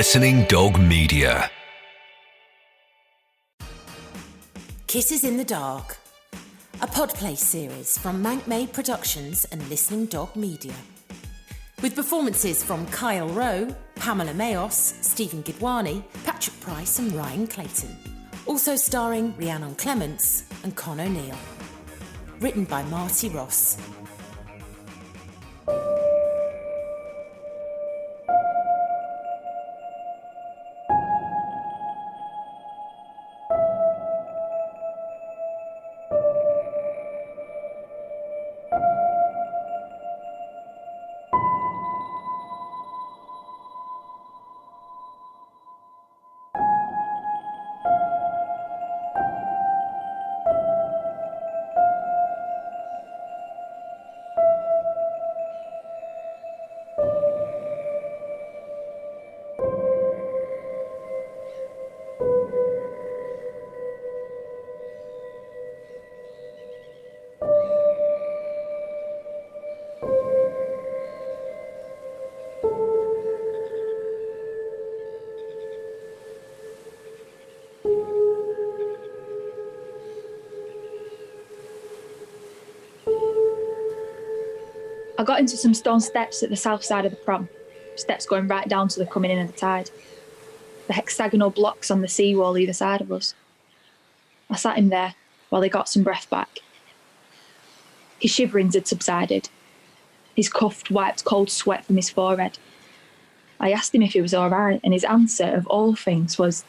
Listening Dog Media. Kisses in the Dark, a podplay series from MancMade Productions and Listening Dog Media. With performances from Kyle Rowe, Pamela Mayoss, Stephen Gidwaney, Patrick Price and Ryan Clayton. Also starring Rhiannon Clements and Con O'Neill. Written by Marty Ross. I got into some stone steps at the south side of the prom, steps going right down to the coming in of the tide. The hexagonal blocks on the seawall either side of us. I sat him there while he got some breath back. His shiverings had subsided. His cuff wiped cold sweat from his forehead. I asked him if he was all right, and his answer, of all things, was,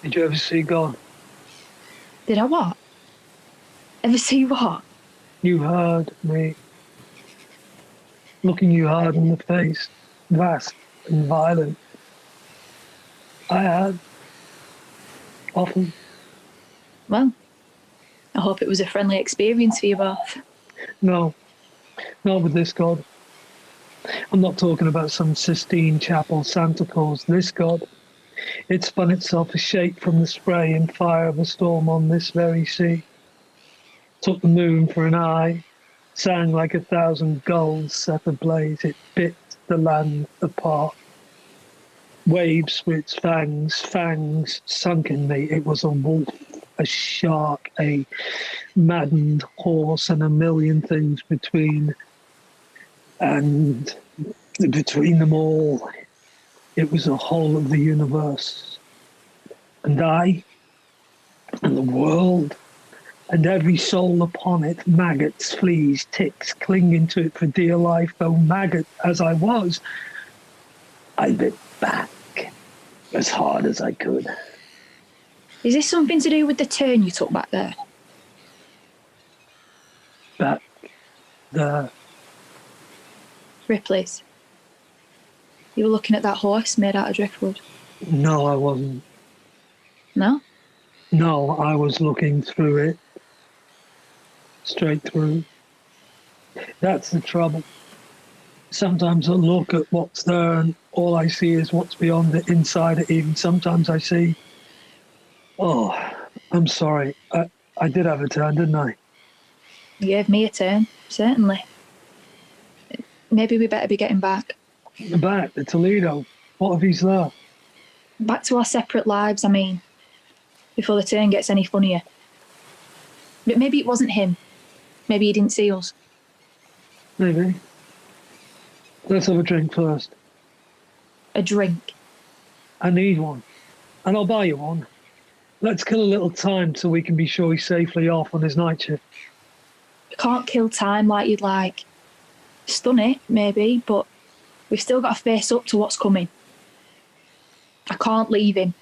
"Did you ever see God?" "Did I what? Ever see what?" "You heard me. Looking you hard in the face, vast and violent. I had. Often." Well, I hope it was a friendly experience for you both. No, not with this God. I'm not talking about some Sistine Chapel Santa Claus. This God, it spun itself a shape from the spray and fire of a storm on this very sea. Took the moon for an eye, sang like 1,000 gulls set ablaze. It bit the land apart. Waves with its fangs sunk in me. It was a wolf, a shark, a maddened horse, and a million things between. And between them all, it was the whole of the universe. And I, and the world, and every soul upon it, maggots, fleas, ticks, clinging to it for dear life, though maggot as I was, I bit back as hard as I could. Is this something to do with the turn you took back there? Back there. Ripley's. You were looking at that horse made out of driftwood. No, I wasn't. No? No, I was looking through it. Straight through. That's the trouble. Sometimes I look at what's there and all I see is what's beyond it, inside it even. Sometimes I see... Oh, I'm sorry. I did have a turn, didn't I? You gave me a turn, certainly. Maybe we better be getting back. Back to Toledo? What if he's there? Back to our separate lives, I mean. Before the turn gets any funnier. But maybe it wasn't him. Maybe he didn't see us. Maybe. Let's have a drink first. A drink? I need one. And I'll buy you one. Let's kill a little time so we can be sure he's safely off on his night shift. You can't kill time like you'd like. Stun it, maybe, but we've still got to face up to what's coming. I can't leave him.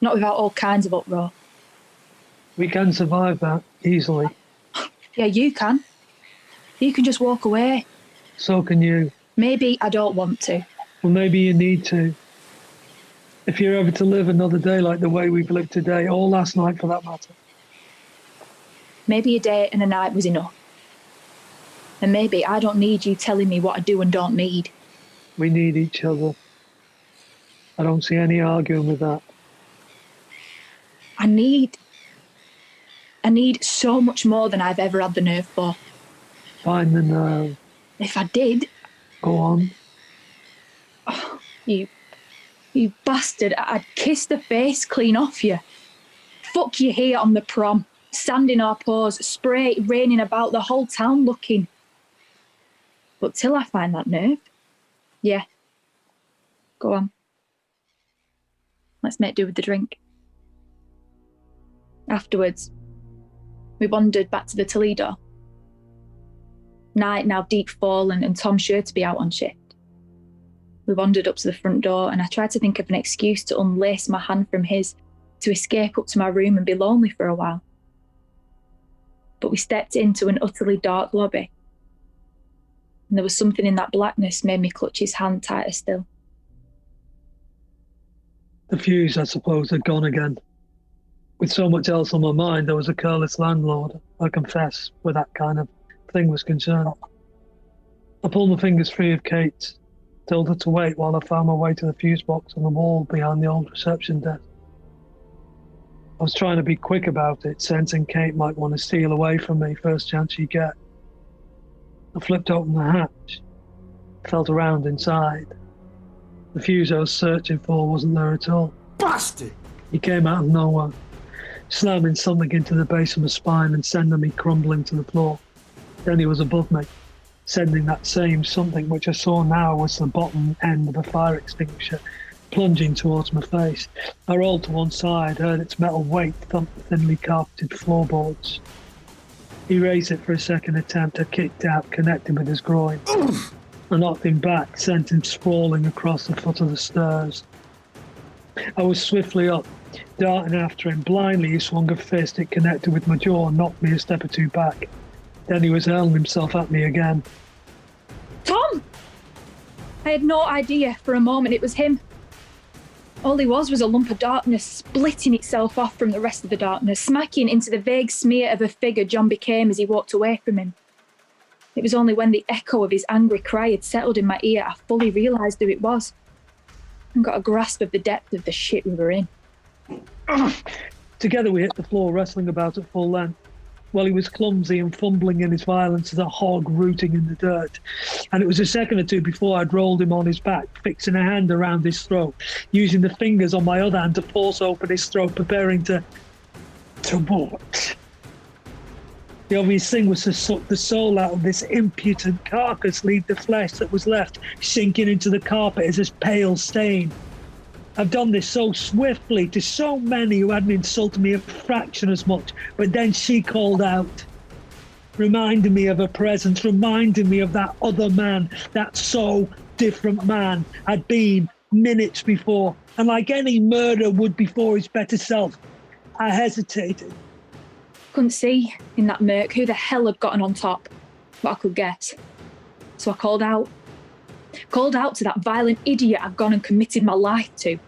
Not without all kinds of uproar. We can survive that easily. Yeah, you can. You can just walk away. So can you. Maybe I don't want to. Well, maybe you need to. If you're ever to live another day like the way we've lived today, or last night for that matter. Maybe a day and a night was enough. And maybe I don't need you telling me what I do and don't need. We need each other. I don't see any arguing with that. I need so much more than I've ever had the nerve for. Find the nerve. If I did... Go on. Oh, you You bastard, I'd kiss the face clean off you. Fuck you here on the prom, sand in our paws, spray raining about, the whole town looking. But till I find that nerve, yeah, go on. Let's make do with the drink. Afterwards, we wandered back to the Toledo. Night now deep fallen and Tom sure to be out on shift. We wandered up to the front door and I tried to think of an excuse to unlace my hand from his, to escape up to my room and be lonely for a while. But we stepped into an utterly dark lobby. And there was something in that blackness made me clutch his hand tighter still. The fuse, I suppose, had gone again. With so much else on my mind, I was a careless landlord, I confess, where that kind of thing was concerned. I pulled my fingers free of Kate's, told her to wait while I found my way to the fuse box on the wall behind the old reception desk. I was trying to be quick about it, sensing Kate might want to steal away from me first chance she'd get. I flipped open the hatch, felt around inside. The fuse I was searching for wasn't there at all. Bastard! He came out of nowhere, slamming something into the base of my spine and sending me crumbling to the floor. Then he was above me, sending that same something which I saw now was the bottom end of a fire extinguisher, plunging towards my face. I rolled to one side, heard its metal weight thump the thinly carpeted floorboards. He raised it for a second attempt. I kicked out, connecting with his groin. I knocked him back, sent him sprawling across the foot of the stairs. I was swiftly up, darting after him. Blindly, he swung a fist. It connected with my jaw and knocked me a step or two back. Then he was hurling himself at me again. Tom! I had no idea for a moment it was him. All he was a lump of darkness, splitting itself off from the rest of the darkness, smacking into the vague smear of a figure John became as he walked away from him. It was only when the echo of his angry cry had settled in my ear I fully realised who it was and got a grasp of the depth of the shit we were in. Together we hit the floor, wrestling about at full length. Well, he was clumsy and fumbling in his violence as a hog rooting in the dirt. And it was a second or two before I'd rolled him on his back, fixing a hand around his throat, using the fingers on my other hand to force open his throat, preparing to what? The obvious thing was to suck the soul out of this impudent carcass, leave the flesh that was left sinking into the carpet as a pale stain. I've done this so swiftly to so many who hadn't insulted me a fraction as much, but then she called out, reminding me of her presence, reminding me of that other man, that so different man I'd been minutes before, and like any murderer would before his better self, I hesitated. Couldn't see in that murk who the hell had gotten on top, but I could guess. So I called out. Called out to that violent idiot I'd gone and committed my life to.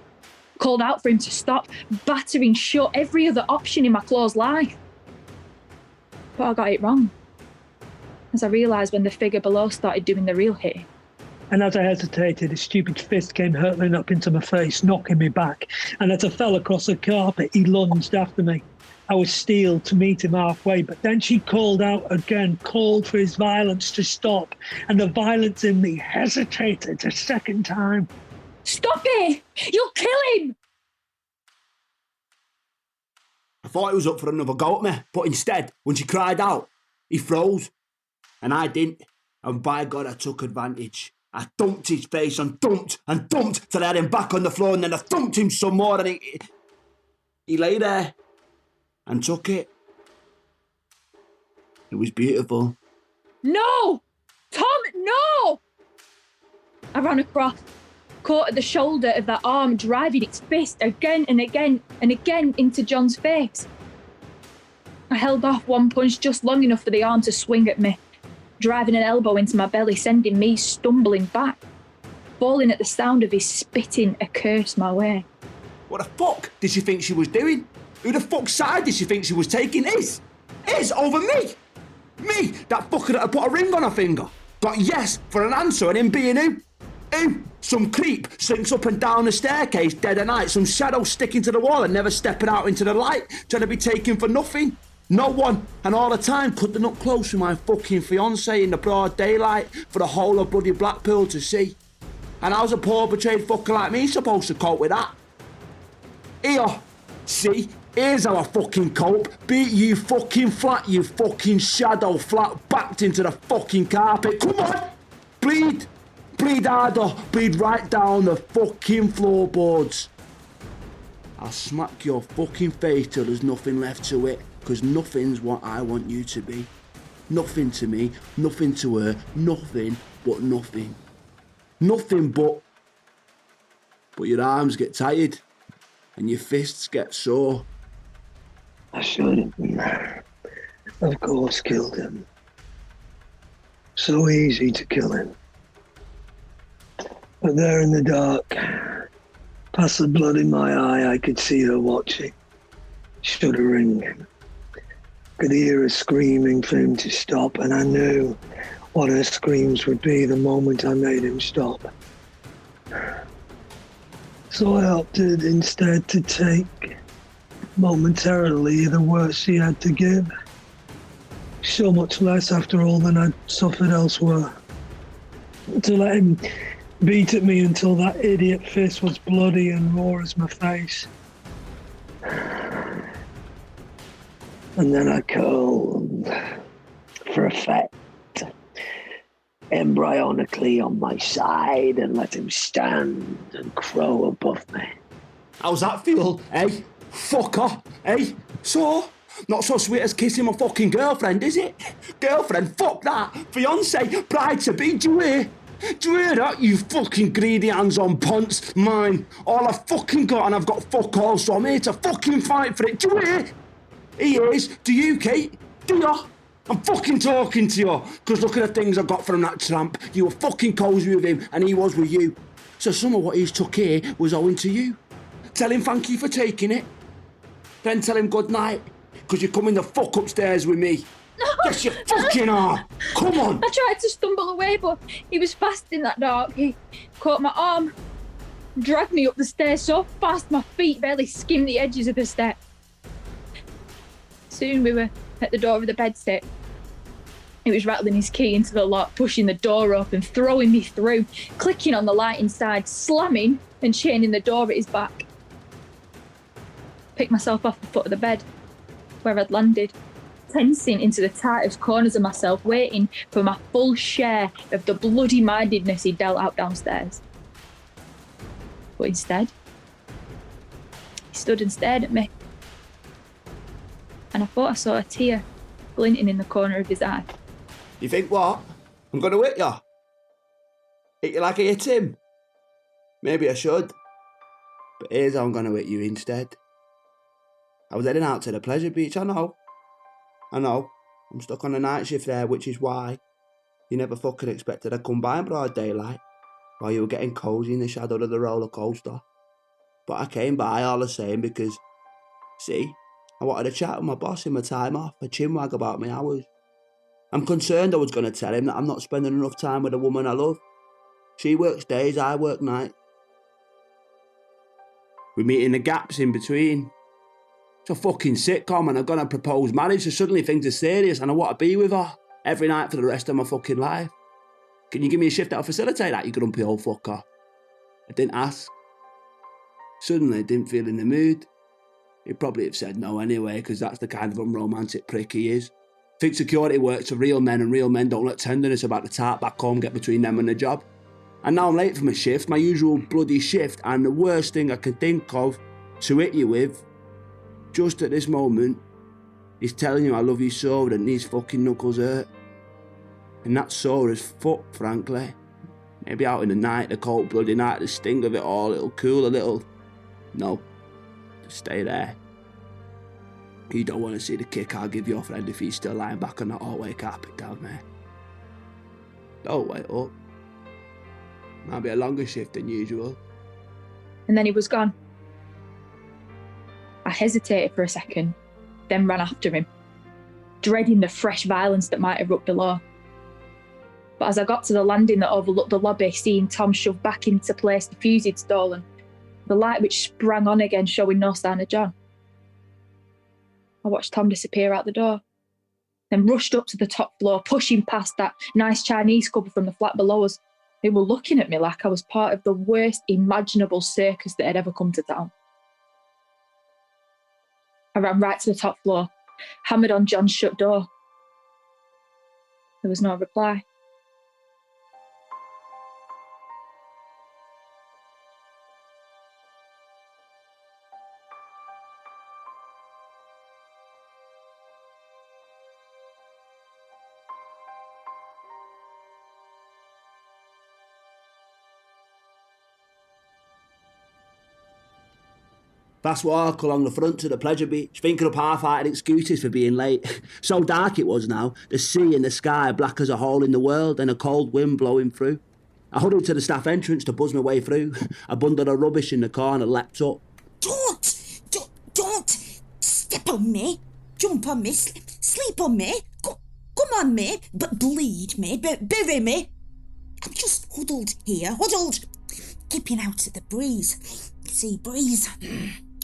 Called out for him to stop battering shut every other option in my closed life. But I got it wrong, as I realised when the figure below started doing the real hitting. And as I hesitated, his stupid fist came hurtling up into my face, knocking me back. And as I fell across the carpet, he lunged after me. I was steeled to meet him halfway, but then she called out again, called for his violence to stop, and the violence in me hesitated a second time. Stop it! You'll kill him! I thought he was up for another go at me, but instead, when she cried out, he froze. And I didn't, and by God, I took advantage. I thumped his face and thumped till I had him back on the floor, and then I thumped him some more, and he lay there and took it. It was beautiful. No! Tom, no! I ran across, caught at the shoulder of that arm, driving its fist again and again and again into John's face. I held off one punch just long enough for the arm to swing at me, driving an elbow into my belly, sending me stumbling back, falling at the sound of his spitting a curse my way. What the fuck did she think she was doing? Who the fuck's side did she think she was taking? His over me. Me, that fucker that had put a ring on her finger. Got yes for an answer, and him being who? Who? Some creep slinks up and down the staircase dead of night, some shadow sticking to the wall and never stepping out into the light, trying to be taken for nothing. No one, and all the time, cuddling up close with my fucking fiancé in the broad daylight for the whole of bloody Blackpool to see. And how's a poor betrayed fucker like me supposed to cope with that? Here, see, here's how I fucking cope. Beat you fucking flat, you fucking shadow flat, backed into the fucking carpet. Come on! Bleed! Bleed harder, bleed right down the fucking floorboards. I'll smack your fucking face till there's nothing left to it, because nothing's what I want you to be. Nothing to me, nothing to her, nothing but nothing. Nothing but your arms get tired and your fists get sore. I should, of course, killed him. So easy to kill him. But there in the dark, past the blood in my eye, I could see her watching, shuddering. Could hear her screaming for him to stop, and I knew what her screams would be the moment I made him stop. So I opted instead to take, momentarily, the worst he had to give. So much less after all than I'd suffered elsewhere. To let him beat at me until that idiot fist was bloody and raw as my face. And then I curled, for effect, embryonically on my side and let him stand and crow above me. How's that feel, eh? Fucker, eh? So? Not so sweet as kissing my fucking girlfriend, is it? Girlfriend, fuck that. Fiancé, bride-to-be, do you hear? Do you hear that, you fucking greedy hands-on punts? Mine. All I've fucking got, and I've got fuck all, so I'm here to fucking fight for it. Do you hear? He is. Do you, Kate? Do you? I'm fucking talking to you. Because look at the things I got from that tramp. You were fucking cosy with him, and he was with you. So some of what he's took here was owing to you. Tell him thank you for taking it. Then tell him good night. Because you're coming the fuck upstairs with me. No. Yes, you fucking are. Come on. I tried to stumble away, but he was fast in that dark. He caught my arm, dragged me up the stairs so fast my feet barely skimmed the edges of the step. Soon we were at the door of the bedsit. He was rattling his key into the lock, pushing the door open, throwing me through, clicking on the light inside, slamming and chaining the door at his back. Picked myself off the foot of the bed, where I'd landed, tensing into the tightest corners of myself, waiting for my full share of the bloody mindedness he dealt out downstairs. But instead, he stood and stared at me. And I thought I saw a tear glinting in the corner of his eye. You think what? I'm going to hit you? Hit you like I hit him? Maybe I should. But here's how I'm going to hit you instead. I was heading out to the pleasure beach, I know. I'm stuck on a night shift there, which is why you never fucking expected I'd come by in broad daylight while you were getting cosy in the shadow of the roller coaster. But I came by all the same because, see, I wanted to chat with my boss in my time off, a chinwag about my hours. I'm concerned I was going to tell him that I'm not spending enough time with the woman I love. She works days, I work nights. We meet in the gaps in between. It's a fucking sitcom and I'm going to propose marriage, so suddenly things are serious and I want to be with her every night for the rest of my fucking life. Can you give me a shift that'll facilitate that, you grumpy old fucker? I didn't ask. Suddenly I didn't feel in the mood. He'd probably have said no anyway, because that's the kind of unromantic prick he is. Think security works for real men and real men don't let tenderness about the tart back home get between them and the job. And now I'm late for my shift, my usual bloody shift, and the worst thing I can think of to hit you with, just at this moment, is telling you I love you so that these fucking knuckles hurt. And that's sore as fuck, frankly. Maybe out in the night, the cold bloody night, the sting of it all, it'll cool a little. No. Just stay there. You don't want to see the kick I'll give your friend if he's still lying back on that hallway carpet down there. Don't wait up. Might be a longer shift than usual. And then he was gone. I hesitated for a second, then ran after him, dreading the fresh violence that might erupt below. But as I got to the landing that overlooked the lobby, seeing Tom shove back into place the fuse he'd stolen, the light which sprang on again showing no sign of John, I watched Tom disappear out the door, then rushed up to the top floor, pushing past that nice Chinese couple from the flat below us, who were looking at me like I was part of the worst imaginable circus that had ever come to town. I ran right to the top floor, hammered on John's shut door. There was no reply. Fast walk along the front to the pleasure beach, thinking up half-hearted excuses for being late. So dark it was now, the sea and the sky black as a hole in the world and a cold wind blowing through. I hurried to the staff entrance to buzz my way through. A bundle of rubbish in the corner leapt up. Don't step on me, jump on me, sleep on me, come on me, but bleed me, bury me. I'm just huddled here, keeping out of the breeze. Sea breeze.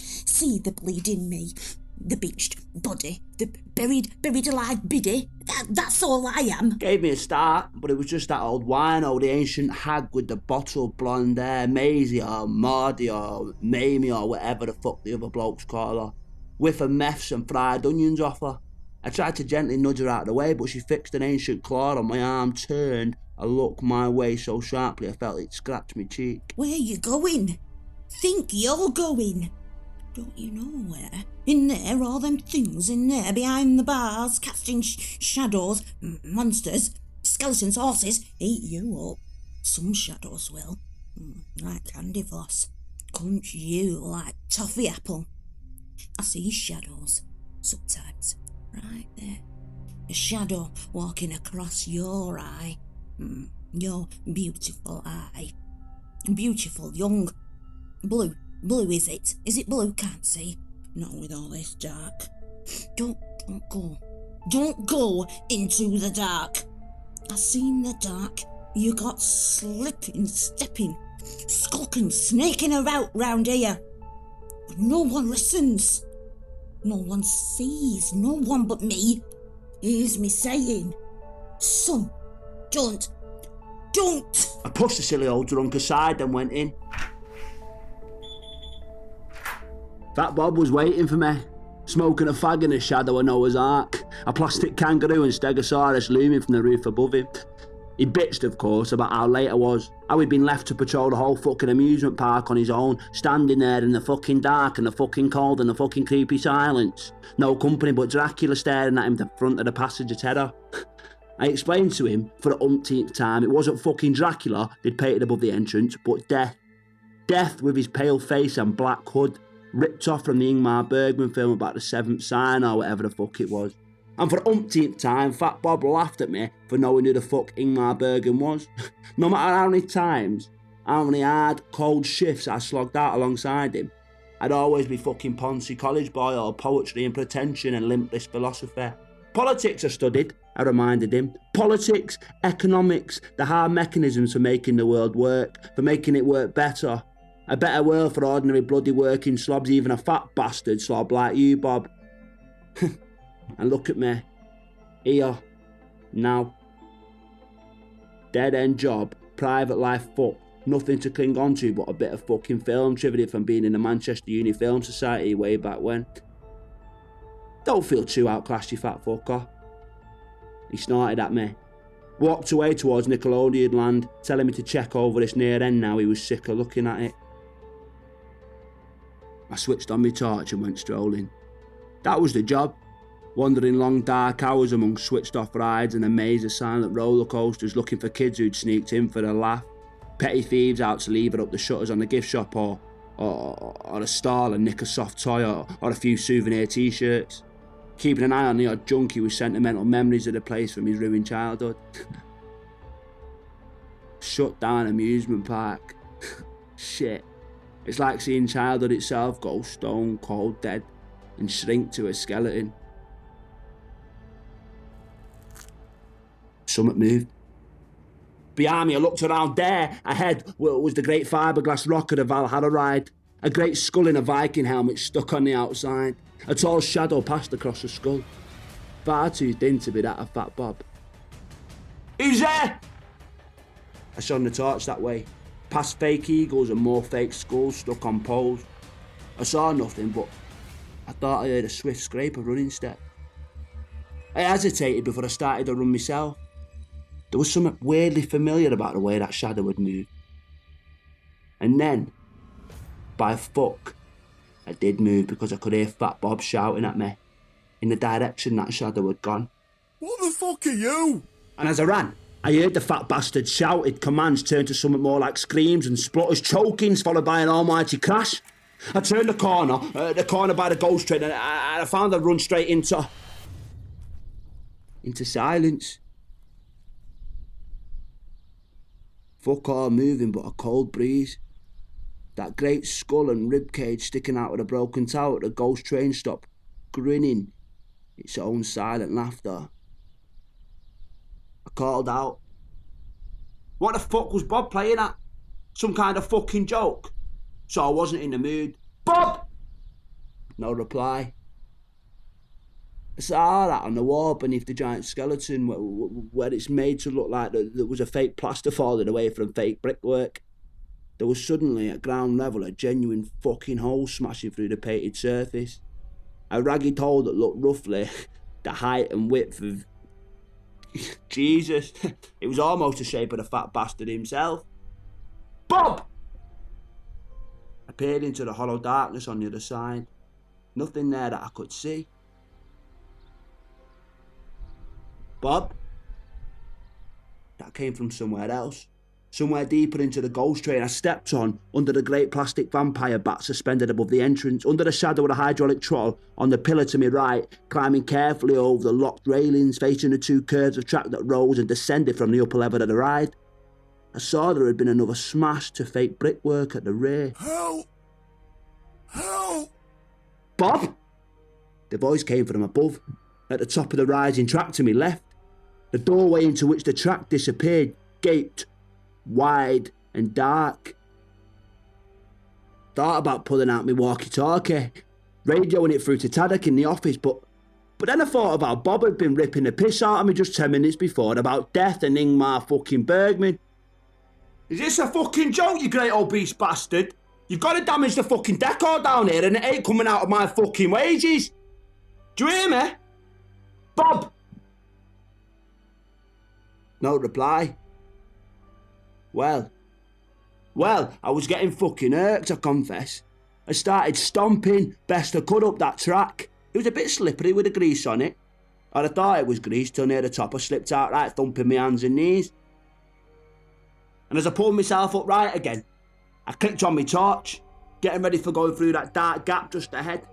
See the bleeding me, the beached body, the buried alive biddy. That's all I am. Gave me a start, but it was just that old wino, the ancient hag with the bottled blonde hair, Maisie or Marty or Mamie or whatever the fuck the other blokes call her. Whiff of meths and fried onions off her. I tried to gently nudge her out of the way, but she fixed an ancient claw on my arm, turned, I looked my way so sharply I felt it scratch me cheek. Where you going? Think you're going? Don't you know where? In there, all them things in there behind the bars, casting shadows, monsters, skeletons, horses, eat you up. Some shadows will, like candy floss, crunch you like toffee apple. I see shadows, sometimes, right there. A shadow walking across your eye, your beautiful eye. Beautiful, young, blue is it? Is it blue? Can't see. Not with all this dark. Don't go into the dark. I seen the dark. You got slipping, stepping, skulking, snaking about round here. But no one listens. No one sees. No one but me hears me saying, son, don't. I pushed the silly old drunk aside and went in. Fat Bob was waiting for me, smoking a fag in the shadow of Noah's Ark, a plastic kangaroo and stegosaurus looming from the roof above him. He bitched, of course, about how late I was, how he'd been left to patrol the whole fucking amusement park on his own, standing there in the fucking dark and the fucking cold and the fucking creepy silence. No company but Dracula staring at him the front of the passenger terror. I explained to him, for the umpteenth time, it wasn't fucking Dracula they'd painted above the entrance, but Death. Death with his pale face and black hood, ripped off from the Ingmar Bergman film about the seventh sign or whatever the fuck it was. And for the umpteenth time, Fat Bob laughed at me for knowing who the fuck Ingmar Bergman was. No matter how many times, how many hard, cold shifts I slogged out alongside him, I'd always be fucking Poncy college boy or poetry and pretension and limpless philosophy. Politics I studied, I reminded him. Politics, economics, the hard mechanisms for making the world work, for making it work better. A better world for ordinary bloody working slobs, even a fat bastard slob like you, Bob. And look at me. Here. Now. Dead-end job. Private life fuck. Nothing to cling on to but a bit of fucking film trivia from being in the Manchester Uni Film Society way back when. Don't feel too outclassed, you fat fucker. He snorted at me. Walked away towards Nickelodeon land, telling me to check over this near end now he was sick of looking at it. I switched on my torch and went strolling. That was the job. Wandering long dark hours among switched off rides and a maze of silent roller coasters looking for kids who'd sneaked in for a laugh. Petty thieves out to lever up the shutters on the gift shop or a stall and nick a soft toy or a few souvenir t-shirts. Keeping an eye on the odd junkie with sentimental memories of the place from his ruined childhood. Shut down amusement park. Shit. It's like seeing childhood itself go stone cold dead and shrink to a skeleton. Something moved. Behind me, I looked around there. Ahead was the great fiberglass rock of the Valhalla ride. A great skull in a Viking helmet stuck on the outside. A tall shadow passed across the skull. Far too thin to be that of Fat Bob. Who's there? I shone the torch that way, past fake eagles and more fake skulls stuck on poles. I saw nothing, but I thought I heard a swift scrape of running steps. I hesitated before I started to run myself. There was something weirdly familiar about the way that shadow had moved. And then, by fuck, I did move because I could hear Fat Bob shouting at me in the direction that shadow had gone. What the fuck are you? And as I ran, I heard the fat bastard shouted commands turn to something more like screams and splutters, chokings, followed by an almighty crash. I turned the corner by the ghost train, and I found I'd run straight into silence. Fuck all moving but a cold breeze. That great skull and ribcage sticking out of the broken tower at the ghost train stop, grinning its own silent laughter. I called out, "What the fuck was Bob playing at? Some kind of fucking joke?" So I wasn't in the mood. "Bob!" No reply. I saw that on the wall beneath the giant skeleton where it's made to look like there was a fake plaster falling away from fake brickwork. There was suddenly at ground level a genuine fucking hole smashing through the painted surface. A ragged hole that looked roughly the height and width of... Jesus, it was almost the shape of the fat bastard himself. "Bob!" I peered into the hollow darkness on the other side. Nothing there that I could see. "Bob?" That came from somewhere else. Somewhere deeper into the ghost train I stepped on, under the great plastic vampire bat suspended above the entrance, under the shadow of the hydraulic troll, on the pillar to my right, climbing carefully over the locked railings, facing the two curves of track that rose and descended from the upper level of the ride. I saw there had been another smash to fake brickwork at the rear. Help! Help! "Bob?" The voice came from above, at the top of the rising track to my left. The doorway into which the track disappeared gaped, wide and dark. Thought about pulling out my walkie-talkie, radioing it through to Taddock in the office, but then I thought of how Bob had been ripping the piss out of me just 10 minutes before about death and Ingmar fucking Bergman. "Is this a fucking joke, you great old beast bastard? You've got to damage the fucking decor down here and it ain't coming out of my fucking wages. Do you hear me? Bob!" No reply. Well, I was getting fucking irked, I confess. I started stomping best I could up that track. It was a bit slippery with the grease on it. Or I thought it was grease till near the top I slipped outright, thumping my hands and knees. And as I pulled myself upright again, I clicked on my torch, getting ready for going through that dark gap just ahead.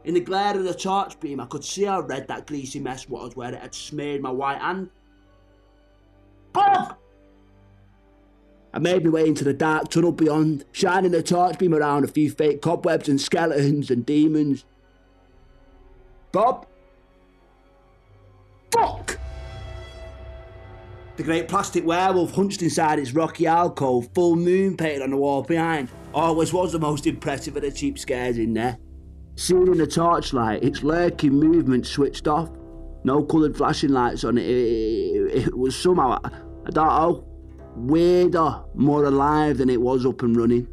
In the glare of the torch beam, I could see how red that greasy mess was where it had smeared my white hand. "Bob!" I made my way into the dark tunnel beyond, shining the torch beam around a few fake cobwebs and skeletons and demons. "Bob?" Fuck! The great plastic werewolf hunched inside its rocky alcove, full moon painted on the wall behind. Always was the most impressive of the cheap scares in there. Seen in the torchlight, its lurking movement switched off. No coloured flashing lights on it. It was somehow, I don't know, weirder, more alive than it was up and running.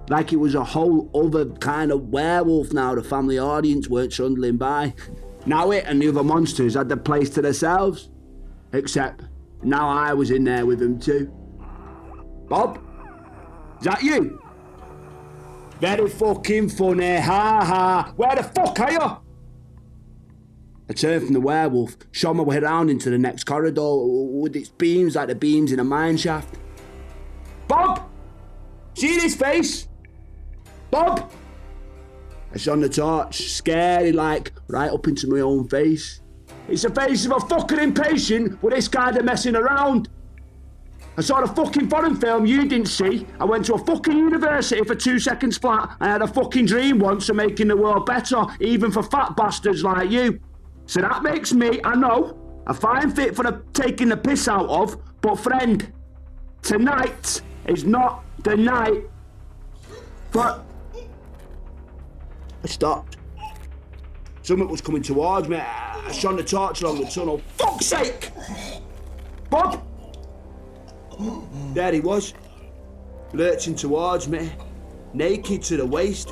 Like it was a whole other kind of werewolf now the family audience weren't trundling by. Now it and the other monsters had the place to themselves. Except now I was in there with them too. "Bob? Is that you?" "Very fucking funny, ha ha. Where the fuck are you?" I turned from the werewolf, shot my way around into the next corridor with its beams like the beams in a mine shaft. "Bob? See his face? Bob?" I shone the torch, scary like, right up into my own face. It's the face of a fucking impatient with this kind of messing around. I saw a fucking foreign film you didn't see. I went to a fucking university for 2 seconds flat. I had a fucking dream once of making the world better, even for fat bastards like you. So that makes me, I know, a fine fit for the taking the piss out of, but friend, tonight is not the night for... I stopped. Something was coming towards me. I shone the torch along the tunnel. Fuck's sake! Bob? There he was, lurching towards me, naked to the waist.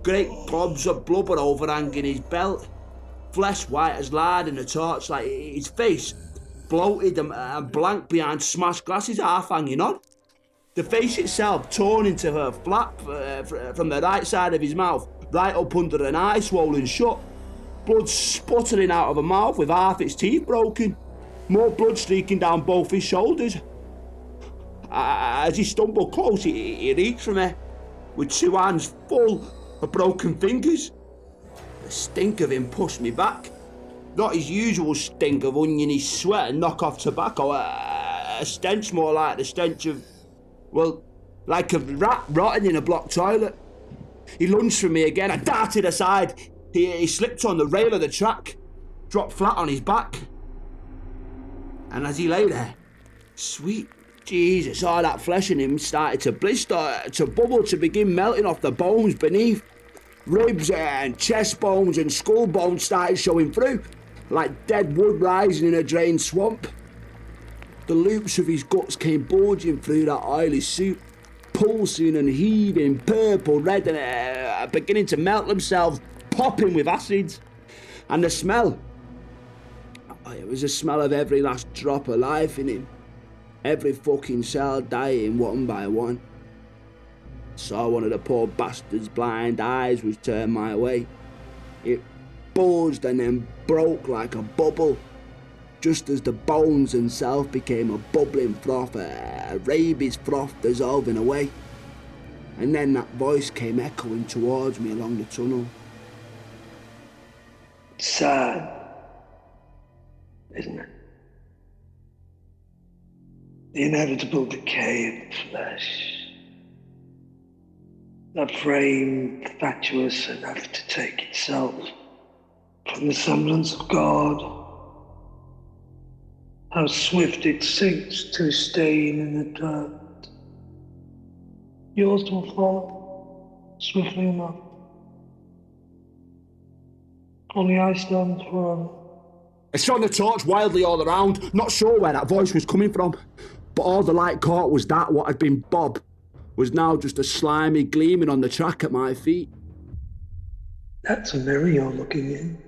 Great globs of blubber overhanging his belt, flesh white as lard in the torchlight, his face bloated and blank behind smashed glasses half hanging on. The face itself torn into a flap from the right side of his mouth, right up under an eye swollen shut. Blood sputtering out of a mouth with half its teeth broken. More blood streaking down both his shoulders. As he stumbled close, he reached for me with two hands full of broken fingers. The stink of him pushed me back. Not his usual stink of oniony sweat and knock-off tobacco. A stench more like the stench of, well, like a rat rotting in a blocked toilet. He lunged for me again. I darted aside. He slipped on the rail of the track, dropped flat on his back. And as he lay there, sweet Jesus, all that flesh in him started to blister, to bubble, to begin melting off the bones beneath. Ribs and chest bones and skull bones started showing through, like dead wood rising in a drained swamp. The loops of his guts came bulging through that oily soup, pulsing and heaving, purple, red, and beginning to melt themselves, popping with acids. And the smell, it was the smell of every last drop of life in him. Every fucking cell dying one by one. Saw one of the poor bastard's blind eyes was turned my way. It bulged and then broke like a bubble, just as the bones themselves became a bubbling froth, a rabies froth dissolving away. And then that voice came echoing towards me along the tunnel. It's sad, isn't it? The inevitable decay of flesh. That frame fatuous enough to take itself from the semblance of God. How swift it sinks to a stain in the dirt. Yours will follow swiftly enough. Only I stand firm. I shone the torch wildly all around, not sure where that voice was coming from. But all the light caught was that what had been Bob was now just a slimy gleaming on the track at my feet. That's a mirror you're looking in.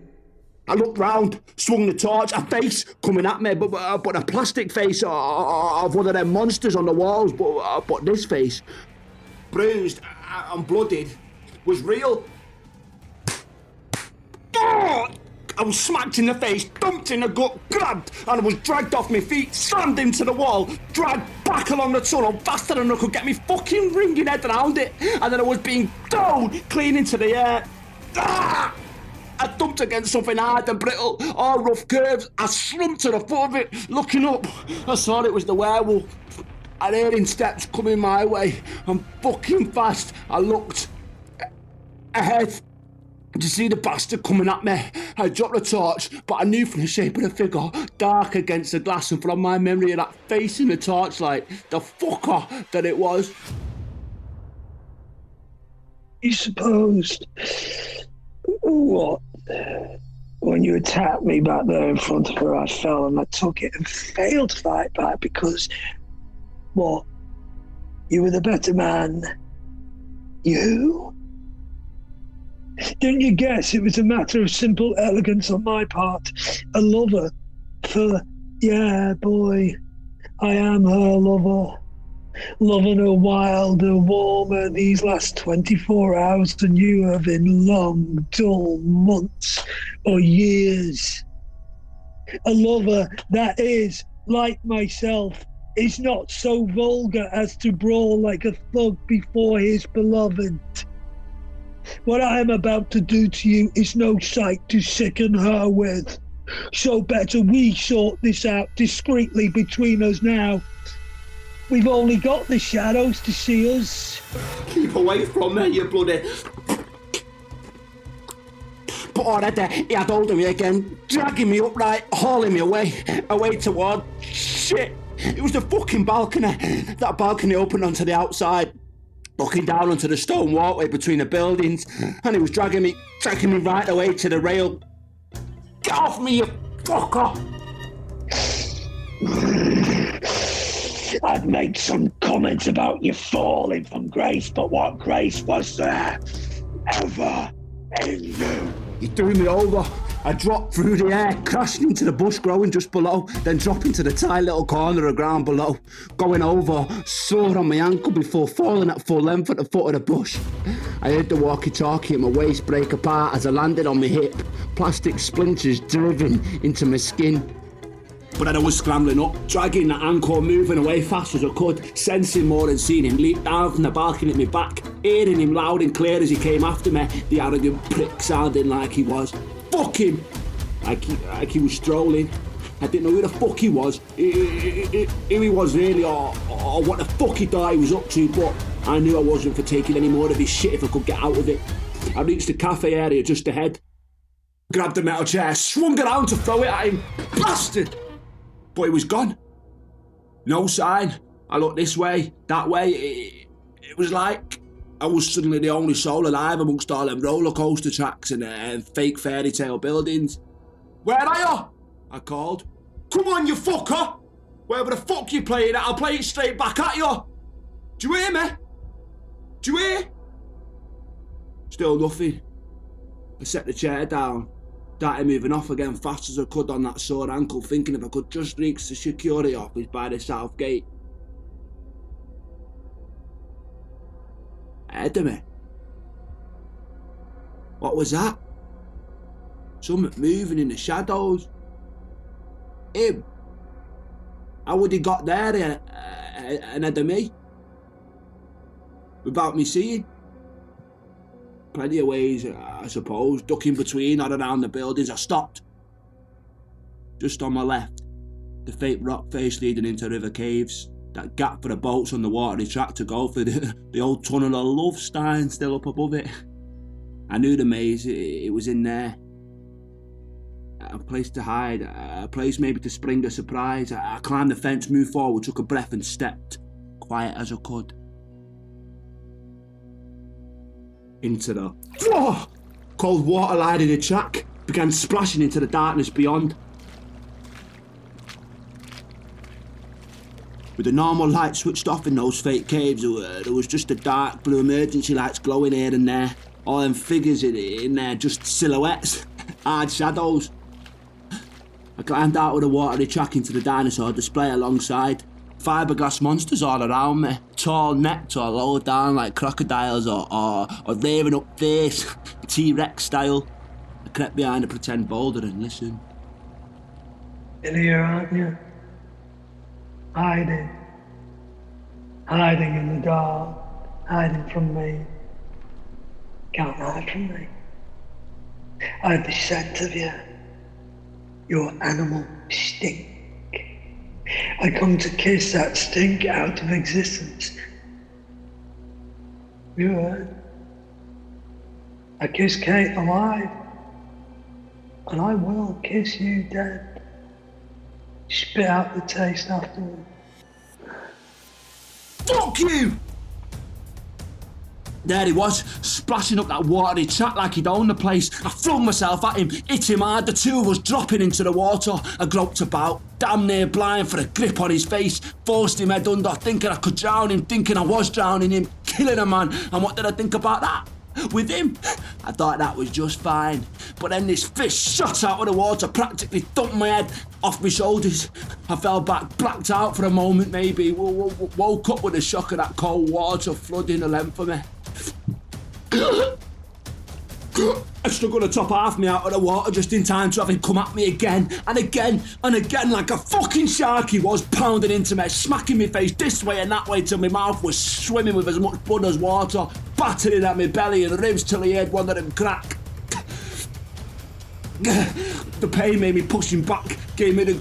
I looked round, swung the torch, a face coming at me, but a plastic face of one of them monsters on the walls, but this face, bruised and bloodied, was real. Oh! I was smacked in the face, dumped in the gut, grabbed, and I was dragged off my feet, slammed into the wall, dragged back along the tunnel faster than I could get me fucking ringing head around it, and then I was being thrown clean into the air. Ah! I dumped against something hard and brittle, all rough curves. I slumped to the foot of it, looking up. I saw it was the werewolf. I heard him steps coming my way, and fucking fast. I looked ahead to see the bastard coming at me. I dropped the torch, but I knew from the shape of the figure, dark against the glass, and from my memory of that face in the torchlight, the fucker that it was. You supposed what? When you attacked me back there in front of her, I fell and I took it and failed to fight back because, what? You were the better man. You? Didn't you guess it was a matter of simple elegance on my part? A lover for, yeah, boy, I am her lover. Loving her wilder, warmer these last 24 hours than you have in long, dull months or years. A lover that is, like myself, is not so vulgar as to brawl like a thug before his beloved. What I am about to do to you is no sight to sicken her with. So better we sort this out discreetly between us now. We've only got the shadows to see us. Keep away from me, you bloody... But already he had hold of me again, dragging me upright, hauling me away toward... Shit! It was the fucking balcony. That balcony opened onto the outside, looking down onto the stone walkway between the buildings, and he was dragging me right away to the rail. Get off me, you fucker! I'd made some comments about you falling from grace, but what grace was there ever in you? He threw me over. I dropped through the air, crashing into the bush growing just below, then dropping to the tight little corner of ground below. Going over, sore on my ankle before falling at full length at the foot of the bush. I heard the walkie-talkie at my waist break apart as I landed on my hip, plastic splinters driven into my skin. But then I was scrambling up, dragging that ankle, moving away fast as I could, sensing more than seeing him leap down from the balcony at my back, hearing him loud and clear as he came after me, the arrogant prick sounding like he was. Fuck him! Like he was strolling. I didn't know who the fuck he was, who he was really, or what the fuck he thought he was up to, but I knew I wasn't for taking any more of his shit if I could get out of it. I reached the cafe area just ahead, grabbed the metal chair, swung around to throw it at him. Bastard! But he was gone. No sign. I looked this way, that way. It was like I was suddenly the only soul alive amongst all them roller coaster tracks and fake fairy tale buildings. Where are you? I called. Come on, you fucker! Wherever the fuck you playing at, I'll play it straight back at you. Do you hear me? Do you hear? Still nothing. I set the chair down, started moving off again fast as I could on that sore ankle, thinking if I could just reach the security office by the south gate. Ahead of me. What was that? Something moving in the shadows. Him. How would he got there ahead of me? Without me seeing? Plenty of ways, I suppose, ducking between or around the buildings. I stopped. Just on my left, the fake rock face leading into river caves, that gap for the boats on the watery track to go through the old tunnel of Lovestein still up above it. I knew the maze, it was in there. A place to hide, a place maybe to spring a surprise. I climbed the fence, moved forward, took a breath and stepped, quiet as I could, into the cold water lining the track, began splashing into the darkness beyond. With the normal light switched off in those fake caves, there was just the dark blue emergency lights glowing here and there. All them figures in there, just silhouettes, hard shadows. I climbed out of the watery track into the dinosaur display alongside. Fiberglass monsters all around me, tall necked or low down like crocodiles or rearing up face, T-Rex style. I crept behind a pretend boulder and listened. In here, aren't you? Hiding. Hiding in the dark. Hiding from me. Can't hide from me. I have the scent of you. Your animal stink. I come to kiss that stink out of existence. You heard? I kiss Kate alive. And I will kiss you dead. Spit out the taste afterward. Fuck you! There he was, splashing up that watery track like he'd owned the place. I flung myself at him, hit him hard, the two of us dropping into the water. I groped about, damn near blind for a grip on his face, forced him head under, thinking I could drown him, thinking I was drowning him, killing a man. And what did I think about that? With him, I thought that was just fine. But then this fish shot out of the water, practically thumped my head off my shoulders. I fell back, blacked out for a moment maybe, woke up with the shock of that cold water flooding the length of me. I struggled to top half me out of the water just in time to have him come at me again and again and again like a fucking shark he was, pounding into me, smacking me face this way and that way till my mouth was swimming with as much blood as water, battering at my belly and ribs till he heard one of them crack. The pain made me push him back, gave me the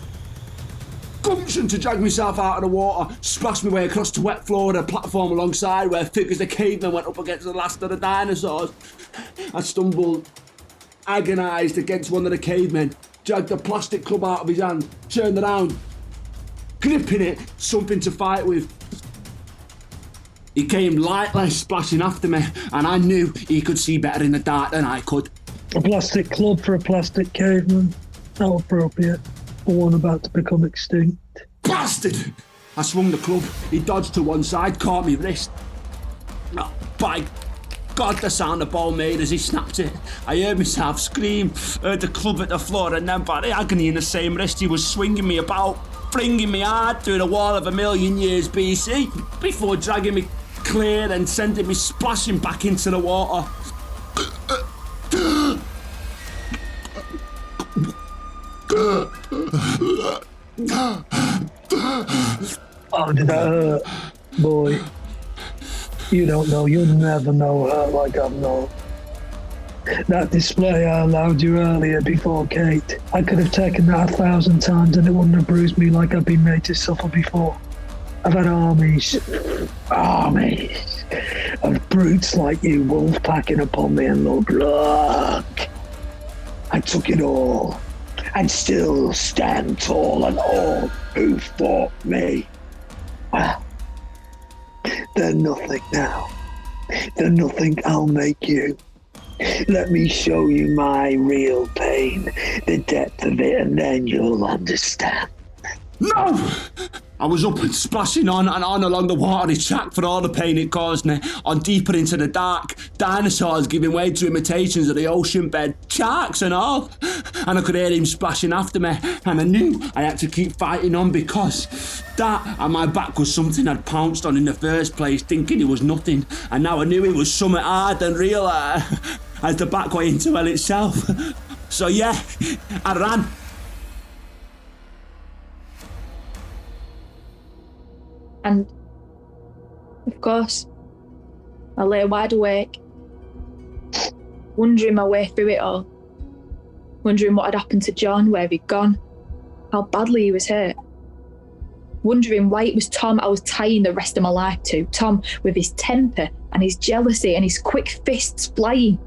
gumption to drag myself out of the water, splashed my way across the wet floor of the platform alongside where figures of cavemen went up against the last of the dinosaurs. I stumbled, agonised against one of the cavemen, dragged a plastic club out of his hand, turned around, gripping it, something to fight with. He came lightly splashing after me, and I knew he could see better in the dark than I could. A plastic club for a plastic caveman. How appropriate for one about to become extinct. Bastard! I swung the club. He dodged to one side, caught me wrist. Oh, by God, the sound the ball made as he snapped it. I heard myself scream, heard the club at the floor, and then by the agony in the same wrist, he was swinging me about, flinging me hard through the wall of 1,000,000 years BC, before dragging me clear and sending me splashing back into the water. Oh, did that hurt, boy? You don't know. You'll never know hurt like I've known. That display I allowed you earlier before Kate, I could have taken that 1,000 times and it wouldn't have bruised me like I've been made to suffer before. I've had armies of brutes like you wolf packing upon me, and look, I took it all and still stand tall, and all who fought me, well, they're nothing now. They're nothing. I'll make you. Let me show you my real pain, the depth of it, and then you'll understand. No! I was up and splashing on and on along the watery track for all the pain it caused me, on deeper into the dark, dinosaurs giving way to imitations of the ocean bed, sharks and all. And I could hear him splashing after me, and I knew I had to keep fighting on, because that and my back was something I'd pounced on in the first place, thinking it was nothing, and now I knew it was something hard and real, as the back way into hell itself. So yeah, I ran. And, of course, I lay wide awake, wondering my way through it all, wondering what had happened to John, where he'd gone, how badly he was hurt, wondering why it was Tom I was tying the rest of my life to. Tom with his temper and his jealousy and his quick fists flying.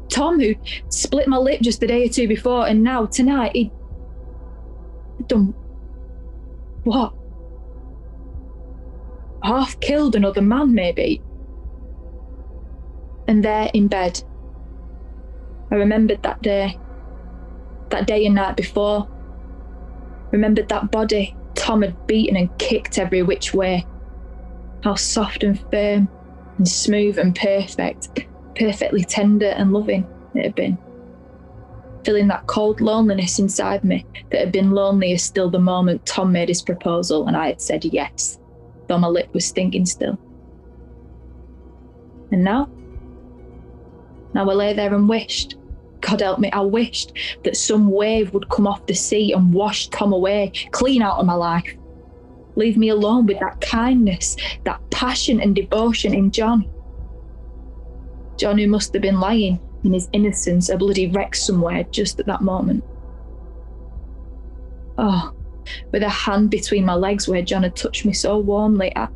Tom who split my lip just the day or two before, and now, tonight, he'd done what? Half killed another man, maybe. And there in bed, I remembered that day and night before. Remembered that body Tom had beaten and kicked every which way. How soft and firm and smooth and perfectly tender and loving it had been. Feeling that cold loneliness inside me that had been lonelier still the moment Tom made his proposal and I had said yes, though my lip was stinging still. And now I lay there and wished, God help me, I wished that some wave would come off the sea and wash Tom away, clean out of my life. Leave me alone with that kindness, that passion and devotion in John. John who must have been lying in his innocence, a bloody wreck somewhere just at that moment. Oh, with a hand between my legs where John had touched me so warmly. I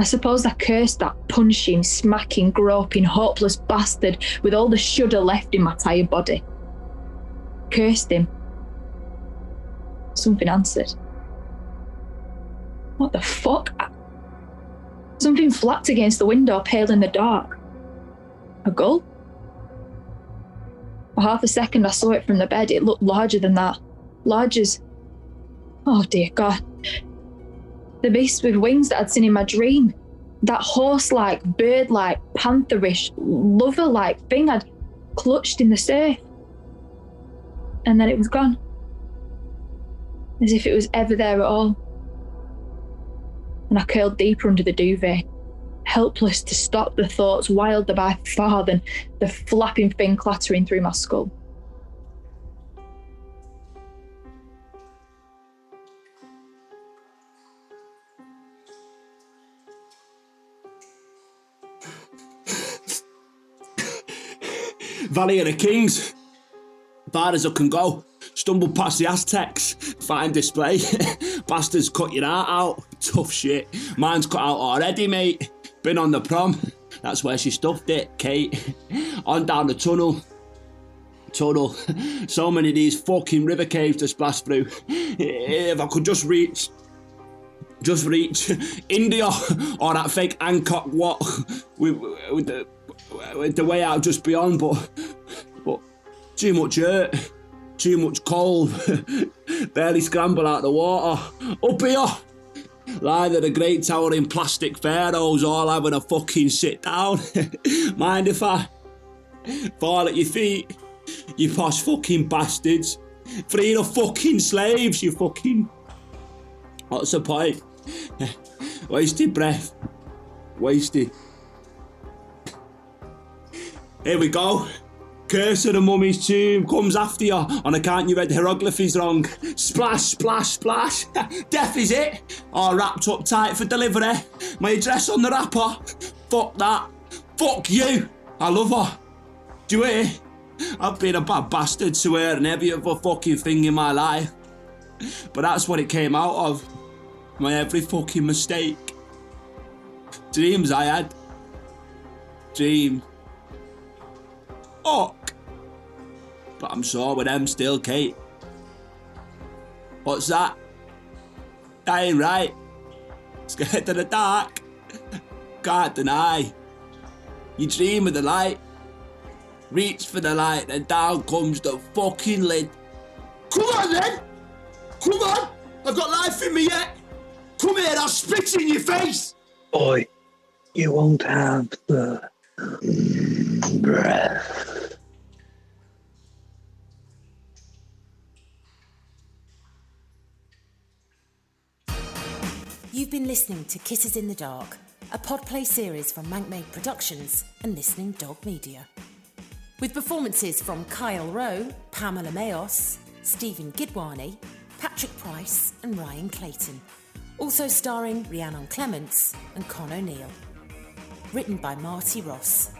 suppose I cursed that punching, smacking, groping, hopeless bastard with all the shudder left in my tired body. Cursed him. Something answered. What the fuck? Something flapped against the window, pale in the dark. A gull? For half a second I saw it from the bed. It looked larger than that. Large as... oh dear God. The beast with wings that I'd seen in my dream. That horse-like, bird-like, pantherish, lover-like thing I'd clutched in the surf. And then it was gone. As if it was ever there at all. And I curled deeper under the duvet, helpless to stop the thoughts wilder by far than the flapping thing clattering through my skull. Valley of the Kings. Far as I can go. Stumbled past the Aztecs. Fine display. Bastards cut your heart out. Tough shit. Mine's cut out already, mate. Been on the prom. That's where she stuffed it, Kate. On down the tunnel. So many of these fucking river caves to splash through. If I could just reach India or that fake Hancock what with the way out just beyond, but too much hurt, too much cold, barely scramble out the water. Up here, Line of the great towering plastic pharaohs all having a fucking sit down. Mind if I fall at your feet? You posh fucking bastards. Free the fucking slaves, you fucking... What's the point? Wasted breath. Wasted. Here we go. Curse of the mummy's tomb comes after you on account you read hieroglyphies wrong. Splash, splash, splash. Death is it. All wrapped up tight for delivery. My address on the wrapper. Fuck that. Fuck you. I love her. Do you hear? I've been a bad bastard to her and every other fucking thing in my life. But that's what it came out of. My every fucking mistake. Dreams I had. Dreams. Fuck. But I'm sore with them still, Kate. What's that? That ain't right. Scared of the dark. Can't deny. You dream of the light. Reach for the light and down comes the fucking lid. Come on then! Come on! I've got life in me yet! Come here, I'll spit in your face! Boy, you won't have the breath. You've been listening to Kisses in the Dark, a podplay series from MancMade Productions and Listening Dog Media. With performances from Rowe, Pamela Mayoss, Stephen Gidwaney, Patrick Price and Rhiannon Clayton. Also starring Rhiannon Clements and Con O'Neill. Written by Marty Ross.